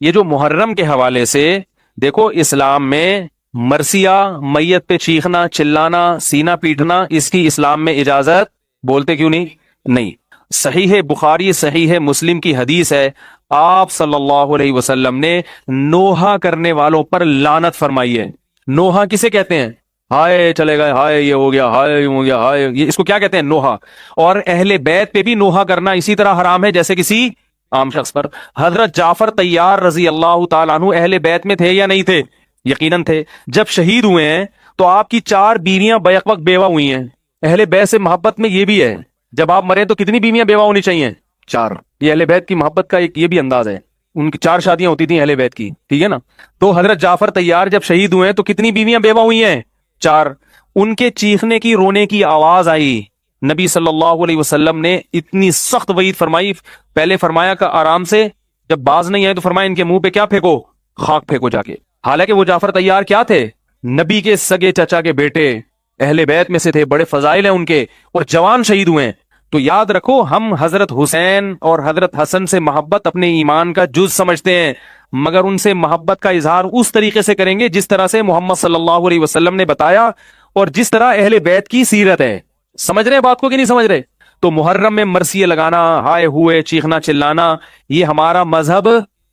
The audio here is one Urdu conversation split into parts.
یہ جو محرم کے حوالے سے دیکھو، اسلام میں مرثیہ، میت پہ چیخنا، چلانا، سینہ پیٹنا، اس کی اسلام میں اجازت بولتے کیوں نہیں؟ صحیح بخاری صحیح مسلم کی حدیث ہے، آپ صلی اللہ علیہ وسلم نے نوحہ کرنے والوں پر لعنت فرمائی ہے۔ نوحہ کسے کہتے ہیں؟ ہائے چلے گئے، ہائے یہ ہو گیا، ہائے ہو گیا، ہائے، یہ اس کو کیا کہتے ہیں؟ نوحہ۔ اور اہل بیت پہ بھی نوحہ کرنا اسی طرح حرام ہے جیسے کسی عام شخص پر۔ حضرت جعفر طیار رضی اللہ تعالیٰ عنہ اہل بیت میں تھے یا نہیں تھے؟ یقیناً تھے۔ جب شہید ہوئے ہیں تو آپ کی 4 بیویاں بیک وقت بیوہ ہوئی ہیں۔ اہل بیت سے محبت میں یہ بھی ہے، جب آپ مریں تو کتنی بیویاں بیوہ ہونی چاہیے؟ 4۔ یہ اہل بیت کی محبت کا ایک یہ بھی انداز ہے، ان کی 4 شادیاں ہوتی تھیں اہل بیت کی، ٹھیک ہے نا؟ تو حضرت جعفر طیار جب شہید ہوئے تو کتنی بیویاں بیوہ ہوئی ہیں؟ 4۔ ان کے چیخنے کی، رونے کی آواز آئی، نبی صلی اللہ علیہ وسلم نے اتنی سخت وعید فرمائی۔ پہلے فرمایا کہ آرام سے، جب باز نہیں آئے تو فرمایا ان کے منہ پہ کیا پھینکو؟ خاک پھینکو جا کے۔ حالانکہ وہ جعفر طیار کیا تھے؟ نبی کے سگے چچا کے بیٹے، اہل بیت میں سے تھے، بڑے فضائل ہیں ان کے، اور جوان شہید ہوئے ہیں۔ تو یاد رکھو، ہم حضرت حسین اور حضرت حسن سے محبت اپنے ایمان کا جز سمجھتے ہیں، مگر ان سے محبت کا اظہار اس طریقے سے کریں گے جس طرح سے محمد صلی اللہ علیہ وسلم نے بتایا اور جس طرح اہل بیت کی سیرت ہے۔ سمجھ رہے ہیں بات کو کہ نہیں سمجھ رہے؟ تو محرم میں مرثیے لگانا، ہائے ہوئے، چیخنا چلانا، یہ ہمارا مذہب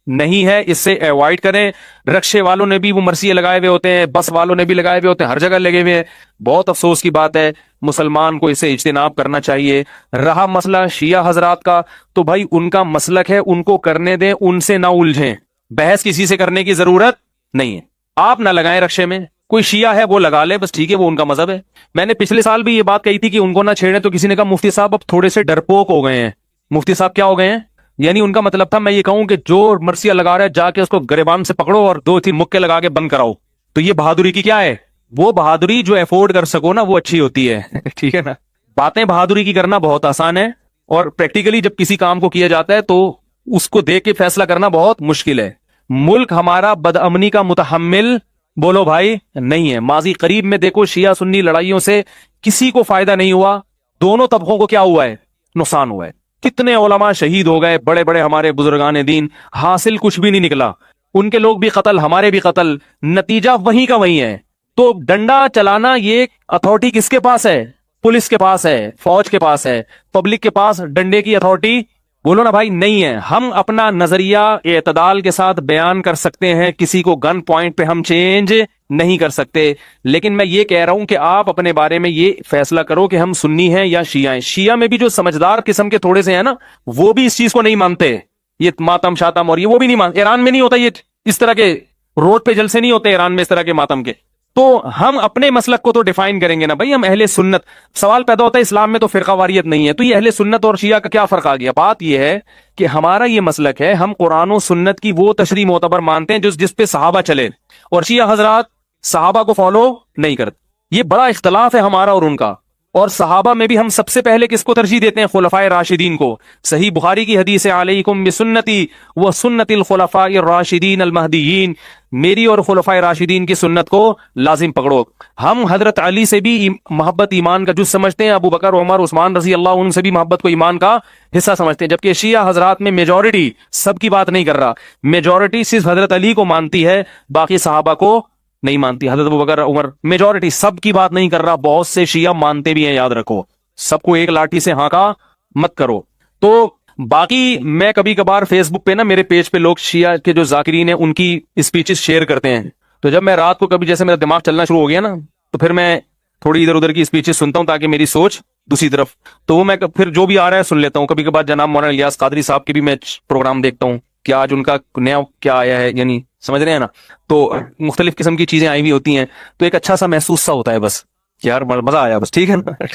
نہیں ہے، اس سے ایوائڈ کریں۔ رکشے والوں نے بھی وہ مرثیے لگائے ہوئے ہوتے ہیں، بس والوں نے بھی لگائے ہوئے ہوتے ہیں، ہر جگہ لگے ہوئے ہیں۔ بہت افسوس کی بات ہے، مسلمان کو اسے اجتناب کرنا چاہیے۔ رہا مسئلہ شیعہ حضرات کا، تو بھائی ان کا مسلک ہے، ان کو کرنے دیں، ان سے نہ الجھیں، بحث کسی سے کرنے کی ضرورت نہیں ہے۔ آپ نہ لگائیں رکشے میں، کوئی شیعہ ہے وہ لگا لے، بس ٹھیک ہے، وہ ان کا مذہب ہے۔ میں نے پچھلے سال بھی یہ بات کہی تھی کہ ان کو نہ چھیڑیں، تو کسی نے کہا مفتی صاحب اب تھوڑے سے ڈرپوک ہو گئے ہیں۔ مفتی صاحب کیا ہو گئے ہیں؟ یعنی ان کا مطلب تھا میں یہ کہوں کہ جو مرثیہ لگا رہا ہے جا کے اس کو گریبان سے پکڑو اور 2-3 مکے لگا کے بند کراؤ۔ تو یہ بہادری کی کیا ہے؟ وہ بہادری جو افورڈ کر سکو نا، وہ اچھی ہوتی ہے ٹھیک ہے نا؟ باتیں بہادری کی کرنا بہت آسان ہے، اور پریکٹیکلی جب کسی کام کو کیا جاتا ہے تو اس کو دیکھ کے فیصلہ کرنا بہت مشکل ہے۔ ملک ہمارا بدامنی کا متحمل بولو بھائی نہیں ہے۔ ماضی قریب میں دیکھو، شیعہ سنی لڑائیوں سے کسی کو فائدہ نہیں ہوا، دونوں طبقوں کو کیا ہوا ہے؟ نقصان ہوا ہے۔ کتنے علماء شہید ہو گئے، بڑے بڑے ہمارے بزرگان دین، حاصل کچھ بھی نہیں نکلا۔ ان کے لوگ بھی قتل، ہمارے بھی قتل، نتیجہ وہیں کا وہیں ہے۔ تو ڈنڈا چلانا یہ اتھارٹی کس کے پاس ہے؟ پولیس کے پاس ہے، فوج کے پاس ہے۔ پبلک کے پاس ڈنڈے کی اتھارٹی بولو نا بھائی نہیں ہے۔ ہم اپنا نظریہ اعتدال کے ساتھ بیان کر سکتے ہیں، کسی کو گن پوائنٹ پہ ہم چینج نہیں کر سکتے، لیکن میں یہ کہہ رہا ہوں کہ آپ اپنے بارے میں یہ فیصلہ کرو کہ ہم سنی ہیں یا شیعہ ہیں۔ شیعہ میں بھی جو سمجھدار قسم کے تھوڑے سے ہیں نا، وہ بھی اس چیز کو نہیں مانتے، یہ ماتم شاتم اور یہ وہ بھی نہیں مانتے۔ ایران میں نہیں ہوتا یہ، اس طرح کے روڈ پہ جلسے نہیں ہوتے ایران میں اس طرح کے ماتم کے۔ تو ہم اپنے مسلک کو تو ڈیفائن کریں گے نا بھائی، ہم اہل سنت۔ سوال پیدا ہوتا ہے اسلام میں تو فرقہ واریت نہیں ہے، تو یہ اہل سنت اور شیعہ کا کیا فرق آ گیا؟ بات یہ ہے کہ ہمارا یہ مسلک ہے، ہم قرآن و سنت کی وہ تشریح معتبر مانتے ہیں جس پہ صحابہ چلے، اور شیعہ حضرات صحابہ کو فالو نہیں کرتے۔ یہ بڑا اختلاف ہے ہمارا اور ان کا۔ اور صحابہ میں بھی ہم سب سے پہلے کس کو ترجیح دیتے ہیں؟ خلفائے راشدین کو۔ صحیح بخاری کی حدیث ہے، علیکم بسنتی و سنت الخلفاء الراشدین المہدیین، میری اور خلفائے راشدین کی سنت کو لازم پکڑو۔ ہم حضرت علی سے بھی محبت ایمان کا جز سمجھتے ہیں، ابو بکر، عمر، عثمان رضی اللہ عنہ سے بھی محبت کو ایمان کا حصہ سمجھتے ہیں، جبکہ شیعہ حضرات میں میجورٹی، سب کی بات نہیں کر رہا، میجورٹی صرف حضرت علی کو مانتی ہے، باقی صحابہ کو نہیں مانتی۔ حضرت ابو بکر، عمر، میجورٹی، سب کی بات نہیں کر رہا، بہت سے شیعہ مانتے بھی ہیں، یاد رکھو، سب کو ایک لاٹھی سے ہانکا مت کرو۔ تو باقی میں کبھی کبھار فیس بک پہ نا، میرے پیج پہ لوگ شیعہ کے جو ذاکرین ہیں ان کی اسپیچز شیئر کرتے ہیں، تو جب میں رات کو کبھی جیسے میرا دماغ چلنا شروع ہو گیا نا، تو پھر میں تھوڑی ادھر ادھر کی اسپیچز سنتا ہوں تاکہ میری سوچ دوسری طرف، تو وہ میں پھر جو بھی آ رہا ہے سن لیتا ہوں۔ کبھی کبھار جناب مولانا الیاس قادری صاحب کے بھی میں پروگرام دیکھتا ہوں کہ آج ان کا نیا کیا آیا ہے، یعنی سمجھ رہے ہیں نا، تو مختلف قسم کی چیزیں آئی ہوئی ہوتی ہیں، تو ایک اچھا سا محسوس سا ہوتا ہے، بس یار مزہ آیا، بس ٹھیک ہے نا۔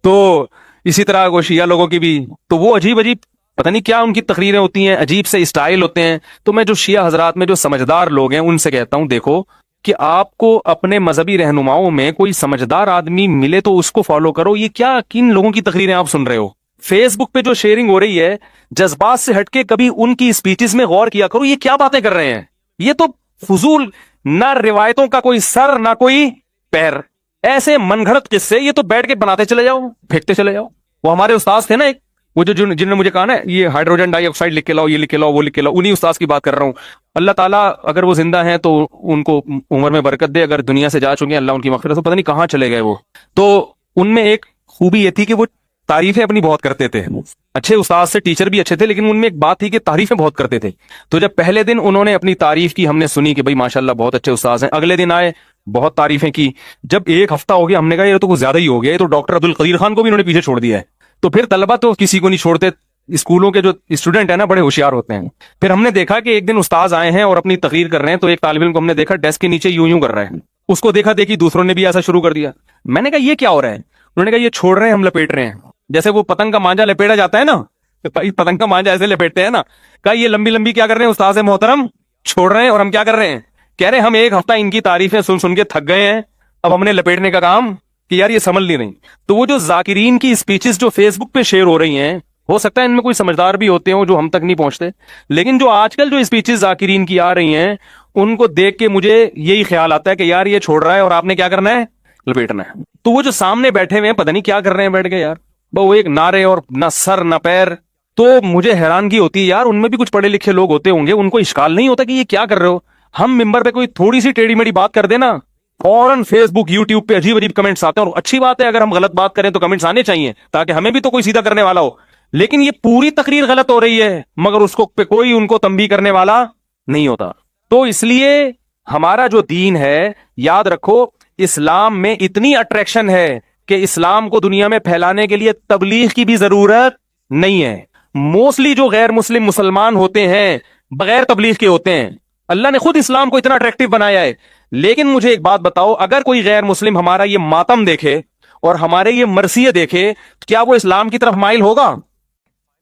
تو اسی طرح وہ شیعہ لوگوں کی بھی، تو وہ عجیب عجیب پتہ نہیں کیا ان کی تقریریں ہوتی ہیں، عجیب سے اسٹائل ہوتے ہیں۔ تو میں جو شیعہ حضرات میں جو سمجھدار لوگ ہیں ان سے کہتا ہوں، دیکھو کہ آپ کو اپنے مذہبی رہنماؤں میں کوئی سمجھدار آدمی ملے تو اس کو فالو کرو۔ یہ کیا کن لوگوں کی تقریریں آپ سن رہے ہو؟ فیس بک پہ جو شیئرنگ ہو رہی ہے، جذبات سے ہٹ کے کبھی ان کی اسپیچز میں غور کیا کرو، یہ کیا باتیں کر رہے ہیں؟ یہ تو فضول، نہ روایتوں کا کوئی سر نہ کوئی پیر، ایسے من گھڑت قصے، یہ تو بیٹھ کے بناتے چلے جاؤ، پھینکتے چلے جاؤ۔ وہ ہمارے استاذ تھے نا ایک، وہ جن نے مجھے کہا نا یہ ہائیڈروجن ڈائی آکسائڈ لکھ کے لاؤ، یہ لکھ کے لاؤ، وہ لکھ کے لاؤ، انہی استاذ کی بات کر رہا ہوں۔ اللہ تعالیٰ اگر وہ زندہ ہیں تو ان کو عمر میں برکت دے، اگر دنیا سے جا چکے ہیں اللہ ان کی مغفرت، تو پتہ نہیں کہاں چلے گئے وہ. تو ان میں ایک خوبی یہ تھی کہ وہ تعریفیں اپنی بہت کرتے تھے. اچھے استاد سے، ٹیچر بھی اچھے تھے، لیکن ان میں ایک بات تھی کہ تعریفیں بہت کرتے تھے. تو جب پہلے دن انہوں نے اپنی تعریف کی، ہم نے سنی کہ بھائی ماشاءاللہ بہت اچھے استاد ہیں. اگلے دن آئے، بہت تعریفیں کی. جب ایک ہفتہ ہو گیا، ہم نے کہا یہ تو کچھ زیادہ ہی ہو گیا، یہ تو ڈاکٹر عبدالقدیر خان کو بھی انہوں نے پیچھے چھوڑ دیا ہے. تو پھر طلبہ تو کسی کو نہیں چھوڑتے، اسکولوں کے جو اسٹوڈنٹ ہیں نا بڑے ہوشیار ہوتے ہیں. پھر ہم نے دیکھا کہ ایک دن استاذ آئے ہیں اور اپنی تقریر کر رہے ہیں، تو ایک طالب علم کو ہم نے دیکھا ڈیسک کے نیچے یوں یوں کر رہا ہے. اس کو دیکھا دیکھی دوسروں نے بھی ایسا شروع کر دیا. میں نے کہا یہ کیا ہو رہا ہے؟ انہوں نے کہا یہ چھوڑ رہے ہیں، ہم لپیٹ رہے ہیں. جیسے وہ پتنگ کا مانجا لپیٹا جاتا ہے نا، پتنگ کا مانجا ایسے لپیٹتے ہیں نا. کہا یہ لمبی لمبی کیا کر رہے ہیں استاذ محترم؟ چھوڑ رہے ہیں. اور ہم کیا کر رہے ہیں؟ کہہ رہے ہیں ہم ایک ہفتہ ان کی تعریفیں سن سن کے تھک گئے ہیں، اب ہم نے لپیٹنے کا کام کہ یار یہ سمجھ نہیں رہی. تو وہ جو ذاکرین کی اسپیچز جو فیس بک پہ شیئر ہو رہی ہیں، ہو سکتا ہے ان میں کوئی سمجھدار بھی ہوتے ہوں جو ہم تک نہیں پہنچتے، لیکن جو آج کل جو اسپیچز ذاکرین کی آ رہی ہیں ان کو دیکھ کے مجھے یہی خیال آتا ہے کہ یار یہ چھوڑ رہا ہے اور آپ نے کیا کرنا ہے؟ لپیٹنا ہے. تو وہ جو سامنے بیٹھے ہوئے ہیں پتہ نہیں کیا کر رہے ہیں بیٹھ کے یار، وہ ایک نعرے اور نہ سر نہ پیر. تو مجھے حیرانگی ہوتی ہے یار، ان میں بھی کچھ پڑھے لکھے لوگ ہوتے ہوں گے، ان کو اشکال نہیں ہوتا کہ یہ کیا کر رہے ہو. ہم ممبر پہ کوئی تھوڑی سی ٹیڑھی میڑھی بات کر دینا، فوراً فیس بک یوٹیوب پہ عجیب عجیب کمنٹس آتے ہیں. اور اچھی بات ہے اگر ہم غلط بات کریں تو کمنٹس آنے چاہیے تاکہ ہمیں بھی تو کوئی سیدھا کرنے والا ہو. لیکن یہ پوری تقریر غلط ہو رہی ہے مگر اس کو پہ کوئی ان کو تنبیہ کرنے والا نہیں ہوتا. تو اس لیے ہمارا جو دین ہے، یاد رکھو اسلام میں اتنی اٹریکشن ہے کہ اسلام کو دنیا میں پھیلانے کے لیے تبلیغ کی بھی ضرورت نہیں ہے. موسٹلی جو غیر مسلم مسلمان ہوتے ہیں بغیر تبلیغ کے ہوتے ہیں. اللہ نے خود اسلام کو اتنا اٹریکٹیو بنایا ہے. لیکن مجھے ایک بات بتاؤ، اگر کوئی غیر مسلم ہمارا یہ ماتم دیکھے اور ہمارے یہ مرثیے دیکھے، کیا وہ اسلام کی طرف مائل ہوگا؟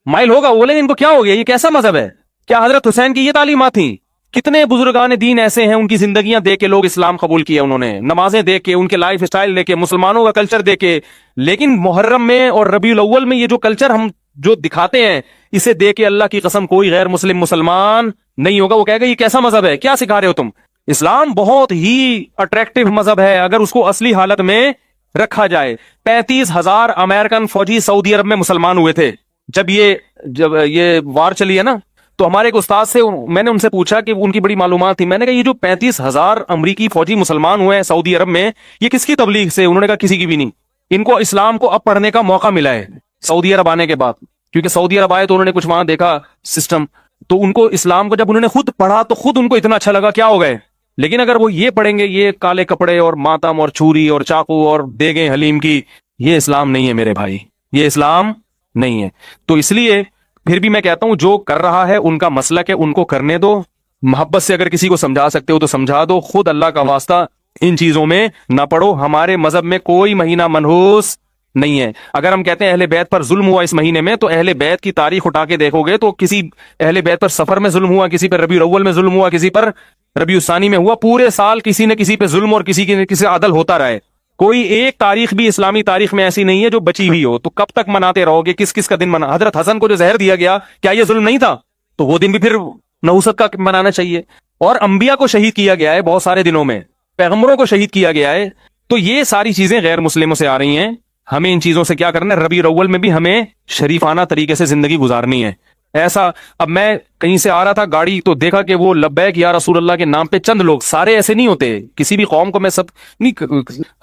مائل ہوگا؟ وہ بولیں گے ان کو کیا ہو گیا، یہ کیسا مذہب ہے؟ کیا حضرت حسین کی یہ تعلیمات تھیں؟ کتنے بزرگان دین ایسے ہیں ان کی زندگیاں دیکھ کے لوگ اسلام قبول کیا، انہوں نے نمازیں دیکھ کے، ان کے لائف اسٹائل دیکھ کے، مسلمانوں کا کلچر دیکھ کے. لیکن محرم میں اور ربیع الاول میں یہ جو کلچر ہم جو دکھاتے ہیں، اسے دیکھ کے اللہ کی قسم کوئی غیر مسلم مسلمان نہیں ہوگا. وہ کہے گا یہ کیسا مذہب ہے، کیا سکھا رہے ہو تم؟ اسلام بہت ہی اٹریکٹیو مذہب ہے اگر اس کو اصلی حالت میں رکھا جائے. 35,000 امریکن فوجی سعودی عرب میں مسلمان ہوئے تھے جب یہ وار چلی ہے نا. تو ہمارے ایک استاد سے میں نے ان سے پوچھا کہ ان کی بڑی معلومات تھی. میں نے کہا یہ جو 35,000 امریکی فوجی مسلمان ہوئے ہیں سعودی عرب میں، یہ کس کی تبلیغ سے؟ انہوں نے کہا کسی کی بھی نہیں. ان کو اسلام کو اب پڑھنے کا موقع ملا ہے سعودی عرب آنے کے بعد، کیونکہ سعودی عرب آئے تو انہوں نے کچھ وہاں دیکھا سسٹم، تو ان کو اسلام کو جب انہوں نے خود پڑھا تو خود ان کو اتنا اچھا لگا، کیا ہو گئے. لیکن اگر وہ یہ پڑھیں گے یہ کالے کپڑے اور ماتم اور چھری اور چاقو اور دیگیں حلیم کی، یہ اسلام نہیں ہے میرے بھائی، یہ اسلام نہیں ہے. تو اس لیے پھر بھی میں کہتا ہوں جو کر رہا ہے ان کا مسلک ہے، ان کو کرنے دو. محبت سے اگر کسی کو سمجھا سکتے ہو تو سمجھا دو. خود اللہ کا واسطہ ان چیزوں میں نہ پڑو. ہمارے مذہب میں کوئی مہینہ منحوس نہیں ہے. اگر ہم کہتے ہیں اہل بیت پر ظلم ہوا اس مہینے میں، تو اہل بیت کی تاریخ اٹھا کے دیکھو گے تو کسی اہل بیت پر سفر میں ظلم ہوا، کسی پر ربیع الاول میں ظلم ہوا، کسی پر ربیع الثانی میں ہوا. پورے سال کسی نے کسی پہ ظلم اور کسی نے کسی عدل ہوتا رہے. کوئی ایک تاریخ بھی اسلامی تاریخ میں ایسی نہیں ہے جو بچی ہوئی ہو. تو کب تک مناتے رہو گے؟ کس کس کا دن منا؟ حضرت حسن کو جو زہر دیا گیا کیا یہ ظلم نہیں تھا؟ تو وہ دن بھی پھر نحوست کا منانا چاہیے. اور انبیاء کو شہید کیا گیا ہے بہت سارے دنوں میں، پیغمبروں کو شہید کیا گیا ہے. تو یہ ساری چیزیں غیر مسلموں سے آ رہی ہیں. ہمیں ان چیزوں سے کیا کرنا ہے؟ ربیع الاول میں بھی ہمیں شریفانہ طریقے سے زندگی گزارنی ہے. ایسا اب میں کہیں سے آ رہا تھا گاڑی تو دیکھا کہ وہ لبیک یا رسول اللہ کے نام پہ چند لوگ، سارے ایسے نہیں ہوتے. کسی بھی قوم کو میں سب نہیں،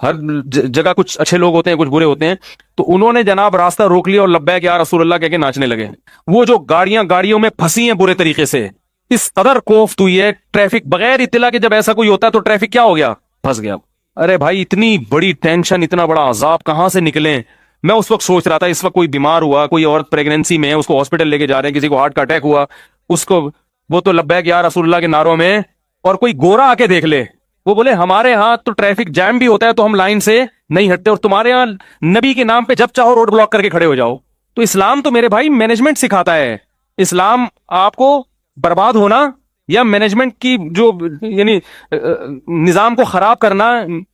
ہر جگہ کچھ اچھے لوگ ہوتے ہیں کچھ برے ہوتے ہیں. تو انہوں نے جناب راستہ روک لیا اور لبیک یا رسول اللہ کہہ کے ناچنے لگے. وہ جو گاڑیوں میں پھنسی ہیں برے طریقے سے، اس قدر کوفت ہوئی ہے ٹریفک بغیر اطلاع کے. جب ایسا کوئی ہوتا ہے تو ٹریفک کیا ہو گیا؟ پھنس گیا. ارے بھائی اتنی بڑی ٹینشن، اتنا بڑا عذاب کہاں سے نکلیں؟ میں اس وقت سوچ رہا تھا اس وقت کوئی بیمار ہوا، کوئی عورت پریگنینسی میں ہے، اس کو ہاسپٹل لے کے جا رہے ہیں، کسی کو ہارٹ کا اٹیک ہوا، اس کو وہ تو لبیک یا رسول اللہ کے نعروں میں. اور کوئی گورا آ کے دیکھ لے، وہ بولے ہمارے ہاں تو ٹریفک جام بھی ہوتا ہے تو ہم لائن سے نہیں ہٹتے، اور تمہارے ہاں نبی کے نام پہ جب چاہو روڈ بلاک کر کے کھڑے ہو جاؤ. تو اسلام تو میرے بھائی مینجمنٹ سکھاتا ہے. اسلام آپ کو برباد ہونا یا مینجمنٹ کی جو یعنی نظام کو خراب کرنا،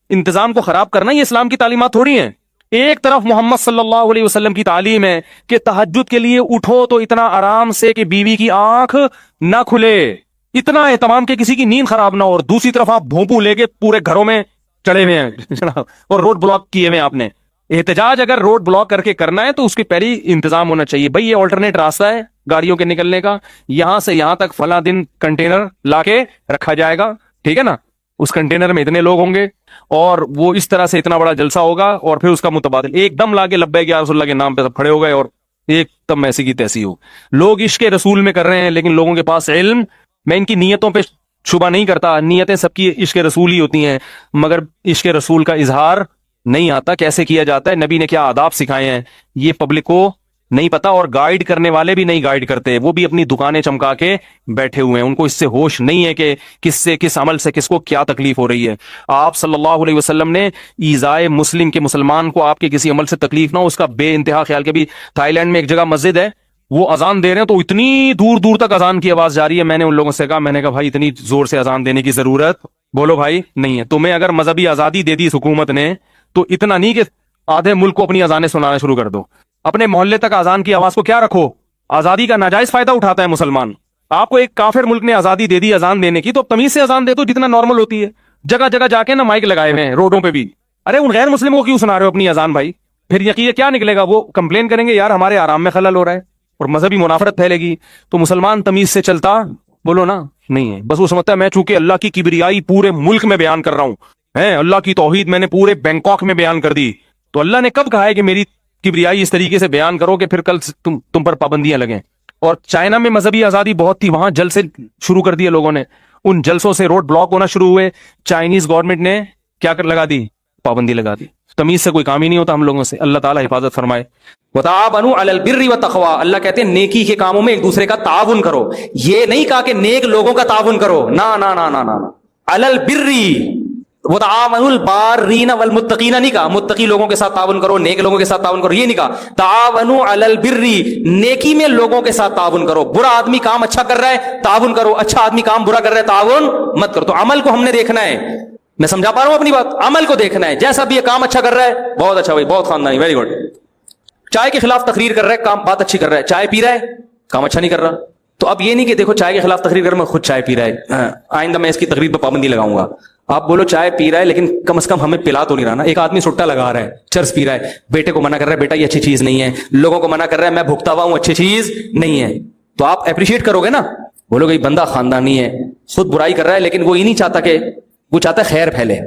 انتظام کو خراب کرنا، یہ اسلام کی تعلیمات تھوڑی ہیں. ایک طرف محمد صلی اللہ علیہ وسلم کی تعلیم ہے کہ تہجد کے لیے اٹھو تو اتنا آرام سے کہ بیوی کی آنکھ نہ کھلے، اتنا اہتمام کہ کسی کی نیند خراب نہ ہو. اور دوسری طرف آپ بھونپو لے کے پورے گھروں میں چڑھے ہوئے ہیں اور روڈ بلاک کیے ہوئے. آپ نے احتجاج اگر روڈ بلاک کر کے کرنا ہے تو اس کے پہلے انتظام ہونا چاہیے. بھائی یہ آلٹرنیٹ راستہ ہے، گاڑیوں کے نکلنے کا, یہاں سے یہاں تک فلاں دن کنٹینر لا کے رکھا جائے گا, ٹھیک ہے نا, اس کنٹینر میں اتنے لوگ ہوں گے اور وہ اس طرح سے اتنا بڑا جلسہ ہوگا, اور پھر اس کا متبادل ایک دم لا کے لبیک یا رسول اللہ کے نام پہ سب کھڑے ہو گئے اور ایک دم ایسی کی تیسی ہو. لوگ عشق رسول میں کر رہے ہیں, لیکن لوگوں کے پاس علم, میں ان کی نیتوں پہ شبہ نہیں کرتا, نیتیں سب کی عشق رسول ہی ہوتی ہیں, مگر عشق رسول کا اظہار نہیں آتا, کیسے کیا جاتا ہے, نبی نے کیا آداب سکھائے ہیں, یہ پبلک کو نہیں پتا, اور گائیڈ کرنے والے بھی نہیں گائیڈ کرتے, وہ بھی اپنی دکانیں چمکا کے بیٹھے ہوئے ہیں, ان کو اس سے ہوش نہیں ہے کہ کس سے کس عمل سے کس کو کیا تکلیف ہو رہی ہے. آپ صلی اللہ علیہ وسلم نے ایذائے مسلم کے مسلمان کو آپ کے کسی عمل سے تکلیف نہ ہو اس کا بے انتہا خیال کے بھی. تھائی لینڈ میں ایک جگہ مسجد ہے, وہ اذان دے رہے ہیں تو اتنی دور دور تک اذان کی آواز جا رہی ہے, میں نے ان لوگوں سے کہا, میں نے کہا بھائی اتنی زور سے اذان دینے کی ضرورت, بولو بھائی, نہیں ہے. تمہیں اگر مذہبی آزادی دے دی اس حکومت نے تو اتنا نہیں کہ آدھے ملک کو اپنی اذانیں سنانا شروع کر دو, اپنے محلے تک اذان کی آواز کو کیا رکھو. آزادی کا ناجائز فائدہ اٹھاتا ہے مسلمان. آپ کو ایک کافر ملک نے آزادی دے دی اذان دینے کی, تو تمیز سے اذان دے دو جتنا نارمل ہوتی ہے. جگہ جگہ جا کے نا مائک لگائے ہوئے ہیں روڈوں پہ بھی, ارے ان غیر مسلموں کو کیوں سنا رہے ہو اپنی اذان بھائی. پھر یقین کیا نکلے گا, وہ کمپلین کریں گے یار ہمارے آرام میں خلل ہو رہا ہے, اور مذہبی منافرت پھیلے گی. تو مسلمان تمیز سے چلتا, بولو نا, نہیں ہے. بس وہ سمجھتا ہے میں چونکہ اللہ کی کبریائی پورے ملک میں بیان کر رہا ہوں, اللہ کی توحید میں نے پورے بینکاک میں بیان کر دی, تو اللہ نے کب کہا ہے کہ میری کبریائی اس طریقے سے بیان کرو کہ پھر کل تم پر پابندیاں لگیں. اور چائنا میں مذہبی آزادی بہت تھی, وہاں جلسے شروع کر دیے لوگوں نے, ان جلسوں سے روڈ بلاک ہونا شروع ہوئے, چائنیز گورنمنٹ نے کیا کر لگا دی, پابندی لگا دی. تمیز سے کوئی کام ہی نہیں ہوتا ہم لوگوں سے, اللہ تعالیٰ حفاظت فرمائے. وتعاونوا علی البر والتقوی, اللہ کہتے ہیں نیکی کے کاموں میں ایک دوسرے کا تعاون کرو. یہ نہیں کہا کہ نیک لوگوں کا تعاون کرو, نا نا نا نا نا, علی البر وتعاونوا البارین والمتقین نہیں کہا, متقی لوگوں کے ساتھ تعاون کرو, نیک لوگوں کے ساتھ تعاون کرو, یہ نہیں کہا. تعاونوا علی البر, نیکی میں لوگوں کے ساتھ تعاون کرو. برا آدمی کام اچھا کر رہا ہے تعاون کرو, اچھا آدمی کام برا کر رہا ہے تعاون مت کرو. تو عمل کو ہم نے دیکھنا ہے, میں سمجھا پا رہا ہوں اپنی بات, عمل کو دیکھنا ہے. جیسا بھی یہ کام اچھا کر رہا ہے بہت اچھا بھائی, بہت خاندانی, ویری گڈ. چائے کے خلاف تقریر کر رہا ہے, کام بات اچھی کر رہا ہے, چائے پی رہا ہے, کام اچھا نہیں کر رہا. تو اب یہ نہیں کہ دیکھو چائے کے خلاف تقریر کر میں خود چائے پی رہا ہے, آئندہ میں اس کی تقریر پہ پابندی لگاؤں گا. آپ بولو چائے پی رہا ہے لیکن کم از کم ہمیں پلا تو نہیں رہا نا. ایک آدمی سٹا لگا رہا ہے, چرس پی رہا ہے, بیٹے کو منع کر رہا ہے بیٹا یہ اچھی چیز نہیں ہے, لوگوں کو منع کر رہا ہے میں بھگتا ہوا ہوں اچھی چیز نہیں ہے, تو آپ اپریشیٹ کرو گے نا, بولو گے بندہ خاندانی ہے, خود برائی کر رہا ہے لیکن وہ یہ نہیں چاہتا کہ, وہ چاہتا ہے خیر پھیلے.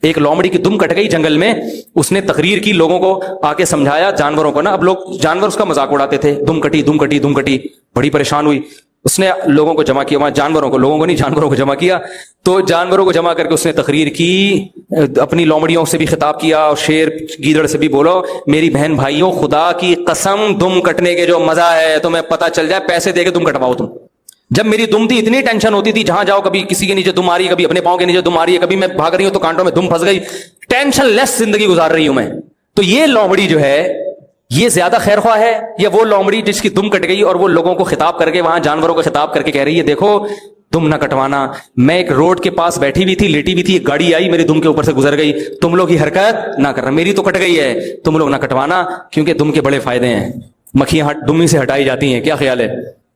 ایک لومڑی کی دم کٹ گئی جنگل میں, اس نے تقریر کی, لوگوں کو آ کے سمجھایا, جانوروں کو نا, اب لوگ جانور اس کا مذاق اڑاتے تھے, دم کٹی دم کٹی دم کٹی, بڑی پریشان ہوئی. اس نے لوگوں کو جمع کیا, وہاں جانوروں کو, لوگوں کو نہیں جانوروں کو جمع کیا. تو جانوروں کو جمع کر کے اس نے تقریر کی, اپنی لومڑیوں سے بھی خطاب کیا اور شیر گیدڑ سے بھی, بولو میری بہن بھائیوں خدا کی قسم دم کٹنے کے جو مزہ ہے تمہیں پتہ چل جائے, پیسے دے کے دم کٹواؤ تم. جب میری دم تھی اتنی ٹینشن ہوتی تھی, جہاں جاؤ کبھی کسی کے نیچے دم آ رہی ہے, کبھی اپنے پاؤں کے نیچے دم آ رہی ہے, کبھی میں بھاگ رہی ہوں تو کانٹوں میں دم پھنس گئی, ٹینشن لیس زندگی گزار رہی ہوں میں. تو یہ لومڑی جو ہے یہ زیادہ خیر خواہ ہے یا وہ لومڑی جس کی دم کٹ گئی اور وہ لوگوں کو خطاب کر کے, وہاں جانوروں کو خطاب کر کے کہہ رہی ہے دیکھو دم نہ کٹوانا, میں ایک روڈ کے پاس بیٹھی ہوئی تھی, لیٹی ہوئی تھی, ایک گاڑی آئی میری دم کے اوپر سے گزر گئی, تم لوگ یہ حرکت نہ کرنا, میری تو کٹ گئی ہے, تم لوگ نہ کٹوانا کیونکہ دم کے بڑے فائدے ہیں, مکھیاں دم ہی سے ہٹائی جاتی ہیں, کیا خیال ہے,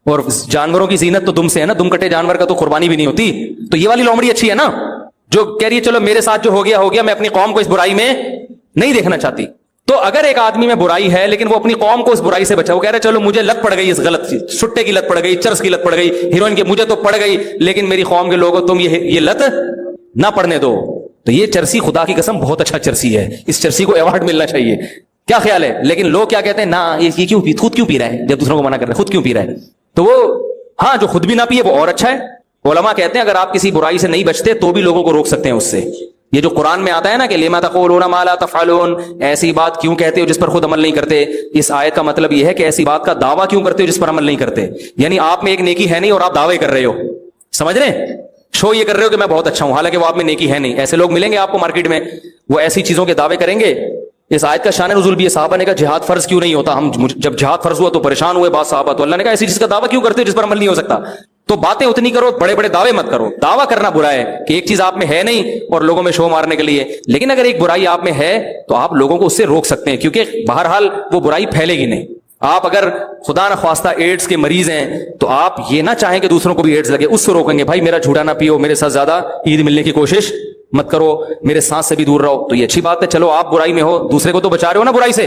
اور جانوروں کی زینت تو دم سے ہے نا, دم کٹے جانور کا تو قربانی بھی نہیں ہوتی. تو یہ والی لومڑی اچھی ہے نا, جو کہہ رہی ہے چلو میرے ساتھ جو ہو گیا ہو گیا, میں اپنی قوم کو اس برائی میں نہیں دیکھنا چاہتی. تو اگر ایک آدمی میں برائی ہے لیکن وہ اپنی قوم کو اس برائی سے بچا, وہ کہہ رہے چلو مجھے لت پڑ گئی اس غلط چیز, سٹے کی لت پڑ گئی, چرس کی لت پڑ گئی, ہیروئن کی مجھے تو پڑ گئی, لیکن میری قوم کے لوگوں تم یہ لت نہ پڑنے دو. تو یہ چرسی خدا کی قسم بہت اچھا چرسی ہے, اس چرسی کو ایوارڈ ملنا چاہیے, کیا خیال ہے. لیکن لوگ کیا کہتے ہیں, نہ یہ کیوں خود کیوں پی رہا ہے, جب دوسروں کو منع کر رہا ہے خود کیوں پی رہا ہے. تو وہ ہاں جو خود بھی نہ پیے وہ اور اچھا ہے. علماء کہتے ہیں اگر آپ کسی برائی سے نہیں بچتے تو بھی لوگوں کو روک سکتے ہیں اس سے. یہ جو قرآن میں آتا ہے نا کہ لما تقولون ما لا تفعلون, ایسی بات کیوں کہتے ہو جس پر خود عمل نہیں کرتے, اس آیت کا مطلب یہ ہے کہ ایسی بات کا دعویٰ کیوں کرتے ہو جس پر عمل نہیں کرتے. یعنی آپ میں ایک نیکی ہے نہیں اور آپ دعوے کر رہے ہو, سمجھ رہے ہیں, شو یہ کر رہے ہو کہ میں بہت اچھا ہوں, حالانکہ وہ آپ میں نیکی ہے نہیں. ایسے لوگ ملیں گے آپ کو مارکیٹ میں, وہ ایسی چیزوں کے دعوے کریں گے. اس آیت کا شان نزول بھی ہے, صحابہ نے کہا جہاد فرض کیوں نہیں ہوتا, ہم جب جہاد فرض ہوا تو پریشان ہوئے بعض صحابہ, تو اللہ نے کہا ایسی چیز کا دعویٰ کیوں کرتے ہو جس پر عمل نہیں ہو سکتا. تو باتیں اتنی کرو, بڑے بڑے دعوے مت کرو. دعویٰ کرنا برا ہے کہ ایک چیز آپ میں ہے نہیں اور لوگوں میں شو مارنے کے لیے, لیکن اگر ایک برائی آپ میں ہے تو آپ لوگوں کو اس سے روک سکتے ہیں, کیونکہ بہرحال وہ برائی پھیلے گی نہیں. آپ اگر خدا نہ خواستہ ایڈز کے مریض ہیں تو آپ یہ نہ چاہیں کہ دوسروں کو بھی ایڈز لگے, اس سے روکیں گے, بھائی میرا جھوٹا نہ پیو, میرے ساتھ زیادہ عید ملنے کی کوشش مت کرو, میرے سانس سے بھی دور رہو. تو یہ اچھی بات ہے, چلو آپ برائی میں ہو, دوسرے کو تو بچا رہے ہو نا برائی سے.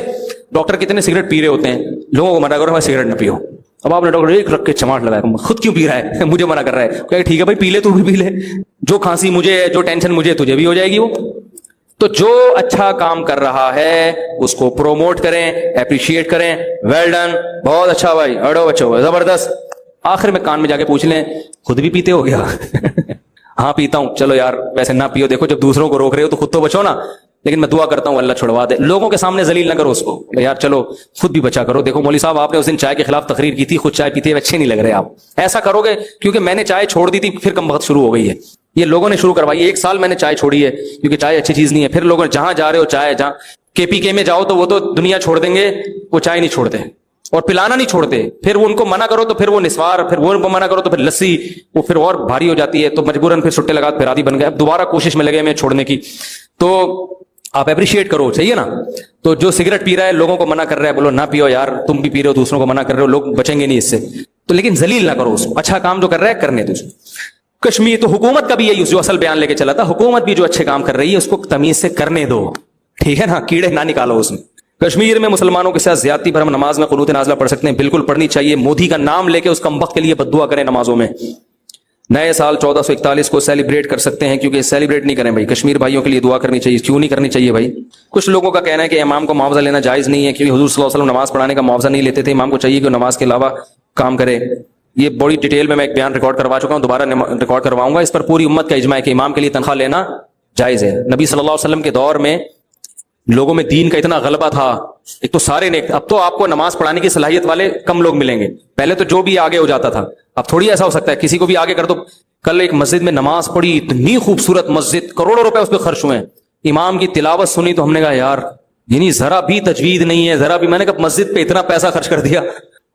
ڈاکٹر کتنے سگریٹ پی رہے ہوتے ہیں, لوگوں کو منع کرو میں سگریٹ نہ پیو, اب آپ نے ڈاکٹر ایک رکھ کے چماٹ لگایا, خود کیوں پی رہا ہے, مجھے منع کر رہا ہے, کہ ٹھیک ہے بھائی پی لے, تو بھی پی لے, جو کھانسی مجھے ہے, جو ٹینشن مجھے, تجھے بھی ہو جائے گی وہ. تو جو اچھا کام کر رہا ہے اس کو پروموٹ کریں, اپریشیٹ کریں, ویل ڈن, بہت اچھا بھائی, اڑو بچو, زبردست. آخر میں کان میں جا کے پوچھ لیں خود بھی پیتے ہو گیا؟ ہاں پیتا ہوں. چلو یار ویسے نہ پیو, دیکھو جب دوسروں کو روک رہے ہو تو خود تو بچو نا, لیکن میں دعا کرتا ہوں اللہ چھڑوا دے. لوگوں کے سامنے ذلیل نہ کرو اس کو, یار چلو خود بھی بچا کرو. دیکھو مولوی صاحب آپ نے اس دن چائے کے خلاف تقریر کی تھی, خود چائے پیتے ہوئے اچھے نہیں لگ رہے آپ, ایسا کرو گے کیونکہ میں نے چائے چھوڑ دی تھی, پھر کم وقت شروع ہو گئی ہے, یہ لوگوں نے شروع کروائی. 1 سال میں نے چائے چھوڑی ہے کیونکہ چائے اچھی چیز نہیں ہے. پھر لوگوں نے جہاں جا رہے ہو چائے, جہاں KPK میں جاؤ تو وہ تو دنیا چھوڑ دیں گے, وہ چائے نہیں چھوڑتے اور پلانا نہیں چھوڑتے. پھر وہ ان کو منع کرو تو پھر وہ نسوار, پھر وہ ان کو منع کرو تو پھر لسی, وہ پھر اور بھاری ہو جاتی ہے, تو مجبوراً پھر سٹے لگا پھر عادی بن گئے. اب دوبارہ کوشش میں لگے میں چھوڑنے کی. تو آپ اپریشیٹ کرو, صحیح ہے نا. تو جو سگریٹ پی رہا ہے لوگوں کو منع کر رہا ہے, بولو نہ پیو یار, تم بھی پی رہے ہو, دوسروں کو منع کر رہے ہو, لوگ بچیں گے نہیں اس سے. تو لیکن ذلیل نہ کرو اس کو, اچھا کام جو کر رہا ہے کرنے دو. کشمیر تو حکومت کا بھی یہی جو اصل بیان لے کے چلا تھا, حکومت بھی جو اچھے کام کر رہی ہے اس کو تمیز سے کرنے دو, ٹھیک ہے نا, کیڑے نہ نکالو اس میں. کشمیر میں مسلمانوں کے ساتھ زیادتی پر ہم نماز میں قنوت نازلہ پڑھ سکتے ہیں, بالکل پڑھنی چاہیے. مودی کا نام لے کے اس کم وقت کے لیے بد دعا کریں نمازوں میں. نئے سال 1441 کو سیلیبریٹ کر سکتے ہیں, کیونکہ سیلیبریٹ نہیں کریں بھائی, کشمیر بھائیوں کے لیے دعا کرنی چاہیے. کیوں نہیں کرنی چاہیے بھائی؟ کچھ لوگوں کا کہنا ہے کہ امام کو معاوضہ لینا جائز نہیں ہے, کیونکہ حضور صلی اللہ علیہ وسلم نماز پڑھانے کا معاوضہ نہیں لیتے تھے. امام کو چاہیے کہ نماز کے علاوہ کام کرے. یہ بڑی ڈیٹیل میں ایک بیان ریکارڈ کروا چکا ہوں, دوبارہ ریکارڈ کرواؤں گا. اس پر پوری امت کا اجماع ہے کہ امام کے لیے تنخواہ لینا جائز ہے. نبی صلی اللہ علیہ وسلم کے دور میں لوگوں میں دین کا اتنا غلبہ تھا, ایک تو سارے نیک. اب تو آپ کو نماز پڑھانے کی صلاحیت والے کم لوگ ملیں گے, پہلے تو جو بھی آگے ہو جاتا تھا, اب تھوڑی ایسا ہو سکتا ہے کسی کو بھی آگے کر دو. کل ایک مسجد میں نماز پڑھی, اتنی خوبصورت مسجد, کروڑوں روپے اس پہ خرچ ہوئے ہیں. امام کی تلاوت سنی تو ہم نے کہا یار یعنی ذرا بھی تجوید نہیں ہے, ذرا بھی. میں نے کہا مسجد پہ اتنا پیسہ خرچ کر دیا,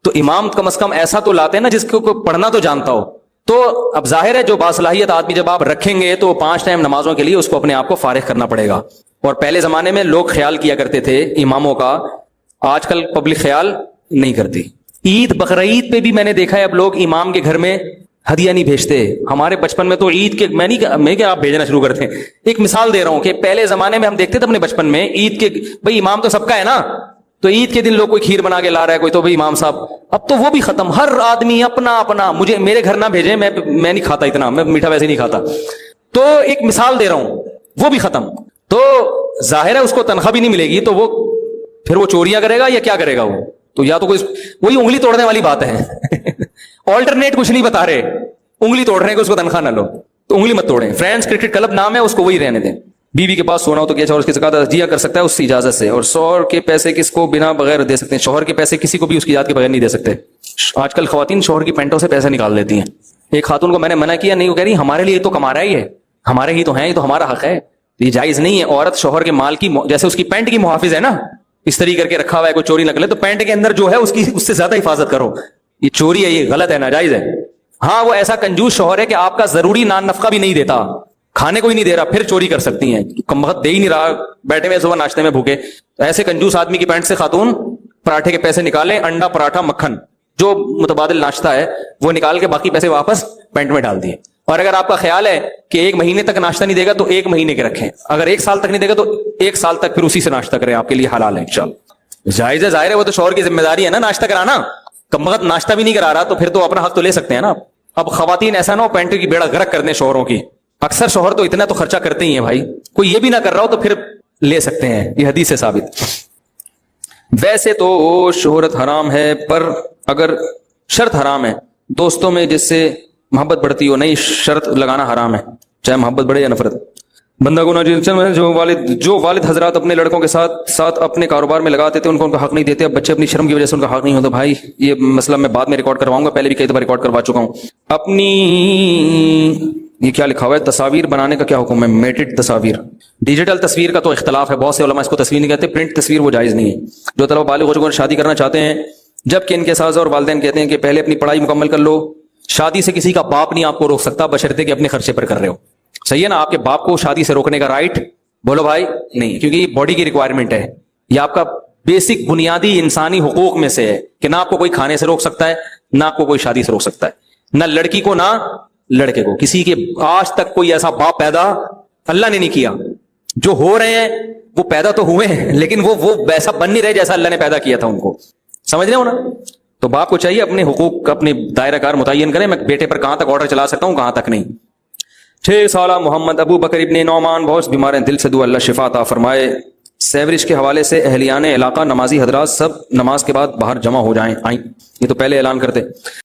تو امام کم از کم ایسا تو لاتے ہیں نا جس کو پڑھنا تو جانتا ہو. تو اب ظاہر ہے جو باصلاحیت آدمی جب آپ رکھیں گے تو 5 ٹائم نمازوں کے لیے اس کو اپنے آپ کو فارغ کرنا پڑے گا. اور پہلے زمانے میں لوگ خیال کیا کرتے تھے اماموں کا, آج کل پبلک خیال نہیں کرتی. عید بقرعید پہ بھی میں نے دیکھا ہے اب لوگ امام کے گھر میں ہدیہ نہیں بھیجتے. ہمارے بچپن میں تو عید کے میں کیا آپ بھیجنا شروع کرتے ہیں. ایک مثال دے رہا ہوں کہ پہلے زمانے میں ہم دیکھتے تھے اپنے بچپن میں عید کے, بھائی امام تو سب کا ہے نا, تو عید کے دن لوگ کوئی کھیر بنا کے لا رہا ہے کوئی, تو بھائی امام صاحب. اب تو وہ بھی ختم, ہر آدمی اپنا اپنا, مجھے میرے گھر نہ بھیجیں, میں نہیں کھاتا اتنا, میں میٹھا ویسے نہیں کھاتا. تو ایک مثال دے رہا ہوں, وہ بھی ختم. تو ظاہر ہے اس کو تنخواہ بھی نہیں ملے گی, تو وہ پھر وہ چوریاں کرے گا یا کیا کرے گا وہ, تو یا تو کوئی وہی انگلی توڑنے والی بات ہے. آلٹرنیٹ کچھ نہیں بتا رہے, انگلی توڑ رہے ہیں کہ اس کو تنخواہ نہ لو, تو انگلی مت توڑیں. فرینڈز کرکٹ کلب نام ہے, اس کو وہی رہنے دیں. بیوی کے پاس سونا ہو تو کیا شوہر کی زکات دیا کر سکتا ہے اس کی اجازت سے, اور شوہر کے پیسے کس کو بنا بغیر دے سکتے ہیں؟ شوہر کے پیسے کسی کو بھی اس کی اجازت کے بغیر نہیں دے سکتے. آج کل خواتین شوہر کی پینٹوں سے پیسے نکال دیتی ہیں. ایک خاتون کو میں نے منع کیا, نہیں, وہ کہہ رہی ہمارے لیے تو کما رہا ہے, یہ ہمارے ہی تو ہیں, یہ تو ہمارا حق ہے, یہ جائز نہیں ہے. عورت شوہر کے مال کی, جیسے اس کی پینٹ کی محافظ ہے نا, استری کر کے رکھا ہوا ہے, کوئی چوری نہ کرے, تو پینٹ کے اندر جو ہے اس سے زیادہ حفاظت کرو. یہ چوری ہے, یہ غلط ہے, ناجائز ہے. ہاں وہ ایسا کنجوس شوہر ہے کہ آپ کا ضروری نان نفقہ بھی نہیں دیتا, کھانے کو ہی نہیں دے رہا, پھر چوری کر سکتی ہیں. کم وقت دے ہی نہیں رہا, بیٹھے ہوئے صبح ناشتے میں بھوکے. ایسے کنجوس آدمی کی پینٹ سے خاتون پراٹھے کے پیسے نکالیں, انڈا پراٹھا مکھن جو متبادل ناشتہ ہے وہ نکال کے باقی پیسے واپس پینٹ میں ڈال دیے. اور اگر آپ کا خیال ہے کہ 1 مہینے تک ناشتہ نہیں دے گا تو 1 مہینے کے رکھیں, اگر 1 سال تک نہیں دے گا تو 1 سال تک پھر اسی سے ناشتہ کریں, آپ کے لیے حلال ہے انشاءاللہ. جائز ہے, ظاہر ہے, وہ تو شوہر کی ذمہ داری ہے نا ناشتہ کرانا. کم وقت ناشتہ بھی نہیں کرا رہا تو پھر تو اپنا حق تو لے سکتے ہیں نا. اب خواتین ایسا نہ ہو پینٹ کی بیڑا غرق کر دیں شوہروں کی. اکثر شوہر تو اتنا تو خرچہ کرتے ہی ہیں بھائی, کوئی یہ بھی نہ کر رہا ہو تو پھر لے سکتے ہیں, یہ حدیث سے ثابت. ویسے تو شہرت حرام ہے, پر اگر شرط حرام ہے, دوستوں میں جس سے محبت بڑھتی ہو, نہیں, شرط لگانا حرام ہے, چاہے محبت بڑھے یا نفرت. بندہ کو جو والد حضرات اپنے لڑکوں کے ساتھ اپنے کاروبار میں لگاتے تھے, ان کو ان کا حق نہیں دیتے. اب بچے اپنی شرم کی وجہ سے ان کا حق نہیں ہوتا. بھائی یہ مسئلہ میں بعد میں ریکارڈ کرواؤں گا, پہلے بھی کئی دفعہ ریکارڈ کروا چکا ہوں. اپنی یہ کیا لکھا ہوا ہے, تصاویر بنانے کا کیا حکم ہے؟ میٹڈ تصاویر, ڈیجیٹل تصویر کا تو اختلاف ہے, بہت سے علماء اس کو تصویر نہیں کہتے. پرنٹ تصویر وہ جائز نہیں ہے. جو طلبہ بالغ ہو چکے ہیں شادی کرنا چاہتے ہیں, جبکہ ان کے ساز اور والدین کہتے ہیں کہ پہلے اپنی پڑھائی مکمل کر لو. شادی سے کسی کا باپ نہیں آپ کو روک سکتا, بشرطے کہ اپنے خرچے پر کر رہے ہو. صحیح ہے نا, آپ کے باپ کو شادی سے روکنے کا رائٹ بولو بھائی نہیں, کیونکہ یہ باڈی کی ریکوائرمنٹ ہے, یہ آپ کا بیسک بنیادی انسانی حقوق میں سے ہے کہ نہ آپ کو کوئی کھانے سے روک سکتا ہے, نہ آپ کو کوئی شادی سے روک سکتا ہے, نہ لڑکی کو نہ لڑکے کو. کسی کے آج تک کوئی ایسا باپ پیدا اللہ نے نہیں کیا. جو ہو رہے ہیں وہ پیدا تو ہوئے ہیں, لیکن وہ ویسا بن نہیں رہے جیسا اللہ نے پیدا کیا تھا ان کو. سمجھ رہے ہو نا؟ تو باپ کو چاہیے اپنے حقوق کا اپنے دائرہ کار متعین کریں، میں بیٹے پر کہاں تک آرڈر چلا سکتا ہوں، کہاں تک نہیں۔ 6 سالہ محمد ابو بکر ابن نعمان بہت بیمار ہیں، دل سے دعا اللہ شفا عطا فرمائے۔ سیوریج کے حوالے سے اہلیان علاقہ نمازی حضرات سب نماز کے بعد باہر جمع ہو جائیں، آئیں، یہ تو پہلے اعلان کرتے۔